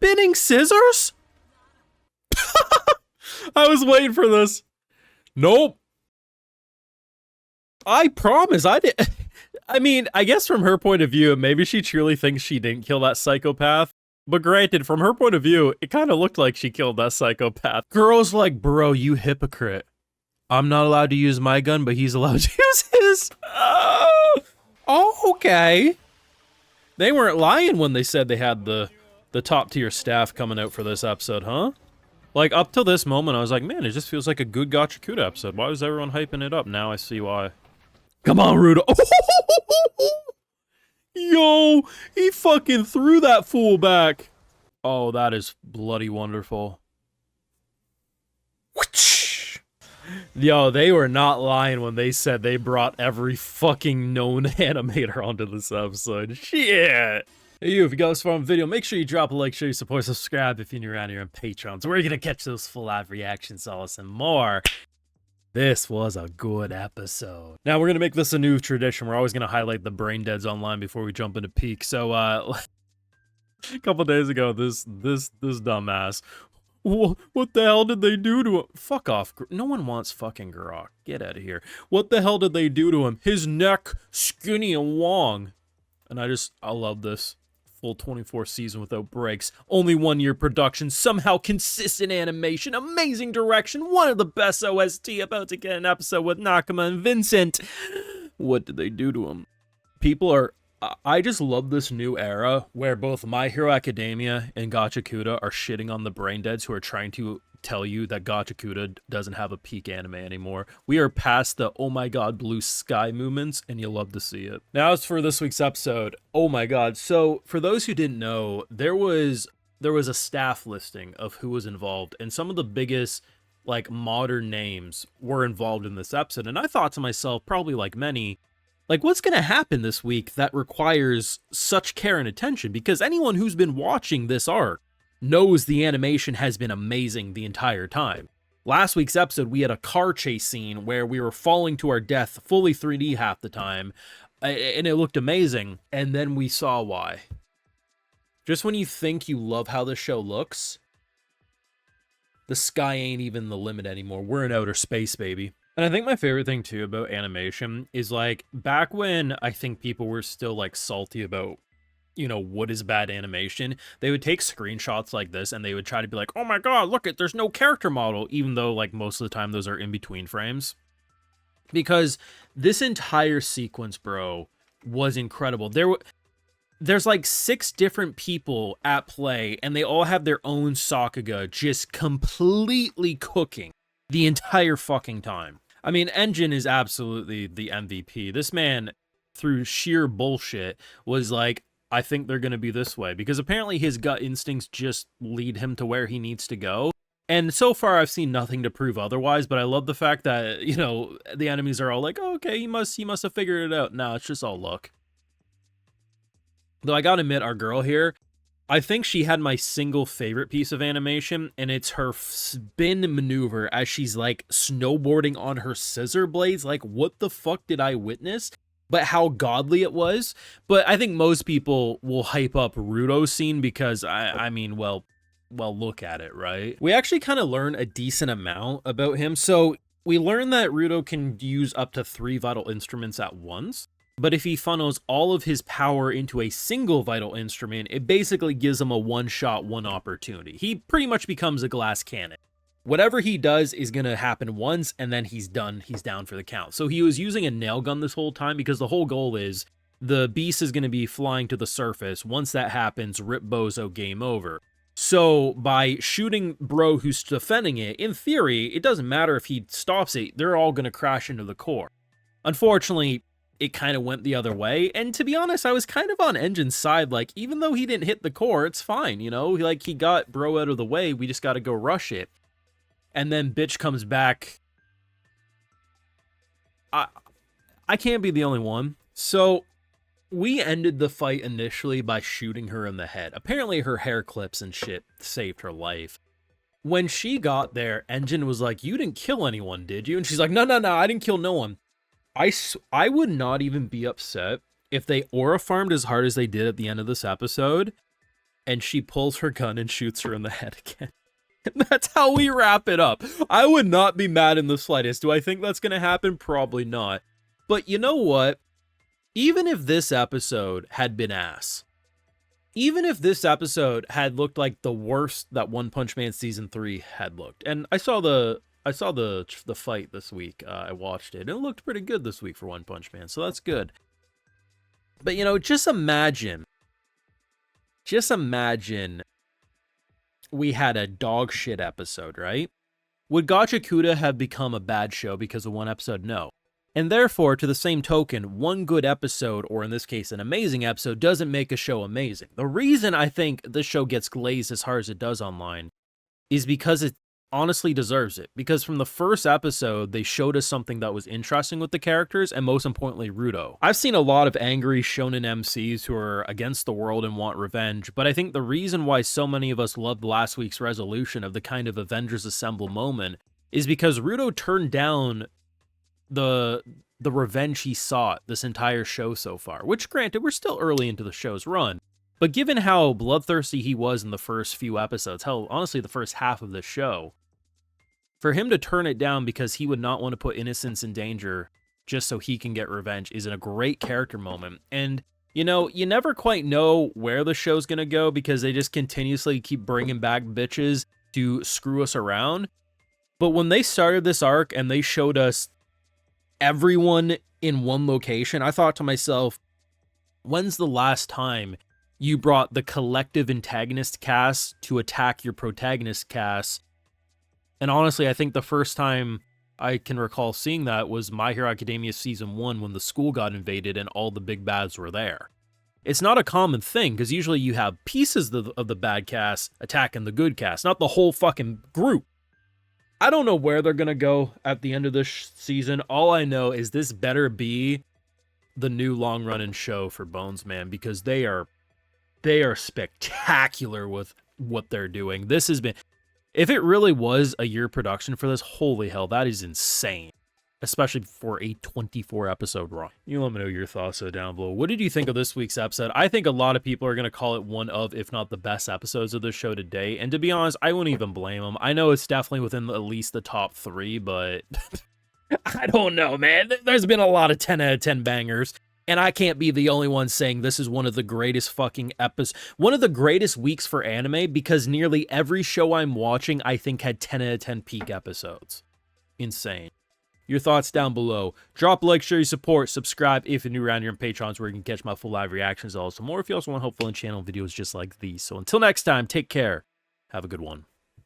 spinning scissors? I was waiting for this. Nope. I promise I did. I mean, I guess from her point of view, maybe she truly thinks she didn't kill that psychopath. But granted, from her point of view, it kind of looked like she killed that psychopath. Girl's like, bro, you hypocrite. I'm not allowed to use my gun, but he's allowed to use his. Oh, okay. They weren't lying when they said they had the top tier staff coming out for this episode, huh? Like, up till this moment, I was like, man, it just feels like a good Gachiakuta episode. Why was everyone hyping it up? Now I see why. Come on, Rudo. Yo, he fucking threw that fool back. Oh, that is bloody wonderful. Yo, they were not lying when they said they brought every fucking known animator onto this episode. Shit. Hey, you, if you got this far on the video, make sure you drop a like, show your support, subscribe if you're new around here on Patreon. So we're gonna catch those full live reactions, all this and more. This was a good episode. Now we're gonna make this a new tradition. We're always gonna highlight the brain deads online before we jump into peak. So a couple days ago, this dumbass. What the hell did they do to him? Fuck off. No one wants fucking Grok. Get out of here. What the hell did they do to him? His neck skinny and long. And I love this. Full 24 season without breaks. Only 1 year production. Somehow consistent animation. Amazing direction. One of the best OST. About to get an episode with Nakama and Vincent. What did they do to him? People are... I just love this new era where both My Hero Academia and Gachiakuta are shitting on the brain deads who are trying to tell you that Gachiakuta doesn't have a peak anime anymore. We are past the oh my god blue sky movements, and you'll love to see it. Now as for this week's episode, oh my god. So for those who didn't know, there was a staff listing of who was involved, and some of the biggest like modern names were involved in this episode. And I thought to myself, probably like many, like, what's going to happen this week that requires such care and attention? Because anyone who's been watching this arc knows the animation has been amazing the entire time. Last week's episode, we had a car chase scene where we were falling to our death, fully 3D half the time, and it looked amazing. And then we saw why. Just when you think you love how the show looks, the sky ain't even the limit anymore. We're in outer space, baby. And I think my favorite thing too about animation is like back when I think people were still like salty about, you know, what is bad animation, they would take screenshots like this and they would try to be like, oh my god, look there's no character model, even though like most of the time those are in between frames. Because this entire sequence, bro, was incredible. There's like 6 different people at play and they all have their own Sakuga just completely cooking the entire fucking time. I mean, Engine is absolutely the MVP. This man, through sheer bullshit, was like, I think they're going to be this way. Because apparently his gut instincts just lead him to where he needs to go. And so far, I've seen nothing to prove otherwise. But I love the fact that, you know, the enemies are all like, oh, okay, he must have figured it out. No, it's just all luck. Though I gotta admit, our girl here, I think she had my single favorite piece of animation, and it's her spin maneuver as she's like snowboarding on her scissor blades. Like, what the fuck did I witness? But how godly it was. But I think most people will hype up Rudo's scene because, I mean, well, look at it, right? We actually kind of learn a decent amount about him. So we learn that Rudo can use up to 3 vital instruments at once. But if he funnels all of his power into a single vital instrument, it basically gives him a one-shot, one opportunity. He pretty much becomes a glass cannon. Whatever he does is going to happen once, and then he's done. He's down for the count. So he was using a nail gun this whole time because the whole goal is the beast is going to be flying to the surface. Once that happens, rip bozo, game over. So by shooting bro who's defending it, in theory, it doesn't matter if he stops it. They're all going to crash into the core. Unfortunately, it kind of went the other way, and to be honest, I was kind of on Engine's side. Like, even though he didn't hit the core, it's fine, you know? Like, he got bro out of the way, we just gotta go rush it. And then bitch comes back. I can't be the only one. So, we ended the fight initially by shooting her in the head. Apparently her hair clips and shit saved her life. When she got there, Engine was like, you didn't kill anyone, did you? And she's like, no, I didn't kill no one. I would not even be upset if they aura farmed as hard as they did at the end of this episode, and she pulls her gun and shoots her in the head again. And that's how we wrap it up. I would not be mad in the slightest. Do I think that's going to happen? Probably not. But you know what? Even if this episode had been ass, even if this episode had looked like the worst that One Punch Man Season 3 had looked, and I saw the fight this week, I watched it, and it looked pretty good this week for One Punch Man, so that's good. But, you know, just imagine we had a dog shit episode, right? Would Gachiakuta have become a bad show because of one episode? No. And therefore, to the same token, one good episode, or in this case, an amazing episode, doesn't make a show amazing. The reason I think this show gets glazed as hard as it does online is because it honestly deserves it. Because from the first episode, they showed us something that was interesting with the characters, and most importantly, Rudo. I've seen a lot of angry shonen MCs who are against the world and want revenge, but I think the reason why so many of us loved last week's resolution of the kind of Avengers Assemble moment is because Rudo turned down the revenge he sought this entire show so far, which granted, we're still early into the show's run, but given how bloodthirsty he was in the first few episodes, hell, honestly, the first half of the show, for him to turn it down because he would not want to put innocents in danger just so he can get revenge is a great character moment. And, you know, you never quite know where the show's going to go because they just continuously keep bringing back bitches to screw us around. But when they started this arc and they showed us everyone in one location, I thought to myself, when's the last time you brought the collective antagonist cast to attack your protagonist cast? And honestly, I think the first time I can recall seeing that was My Hero Academia Season 1 when the school got invaded and all the big bads were there. It's not a common thing, because usually you have pieces of the bad cast attacking the good cast, not the whole fucking group. I don't know where they're going to go at the end of this season. All I know is this better be the new long-running show for Bones Man, because they are spectacular with what they're doing. This has been... If it really was a year production for this, holy hell, that is insane. Especially for a 24-episode run. You let me know your thoughts down below. What did you think of this week's episode? I think a lot of people are going to call it one of, if not the best episodes of the show today. And to be honest, I wouldn't even blame them. I know it's definitely within at least the top 3, but I don't know, man. There's been a lot of 10 out of 10 bangers. And I can't be the only one saying this is one of the greatest fucking episodes, one of the greatest weeks for anime, because nearly every show I'm watching, I think, had 10 out of 10 peak episodes. Insane. Your thoughts down below. Drop a like, share your support, subscribe if you're new around here on Patreons where you can catch my full live reactions, also more if you also want helpful and channel videos just like these. So until next time, take care. Have a good one.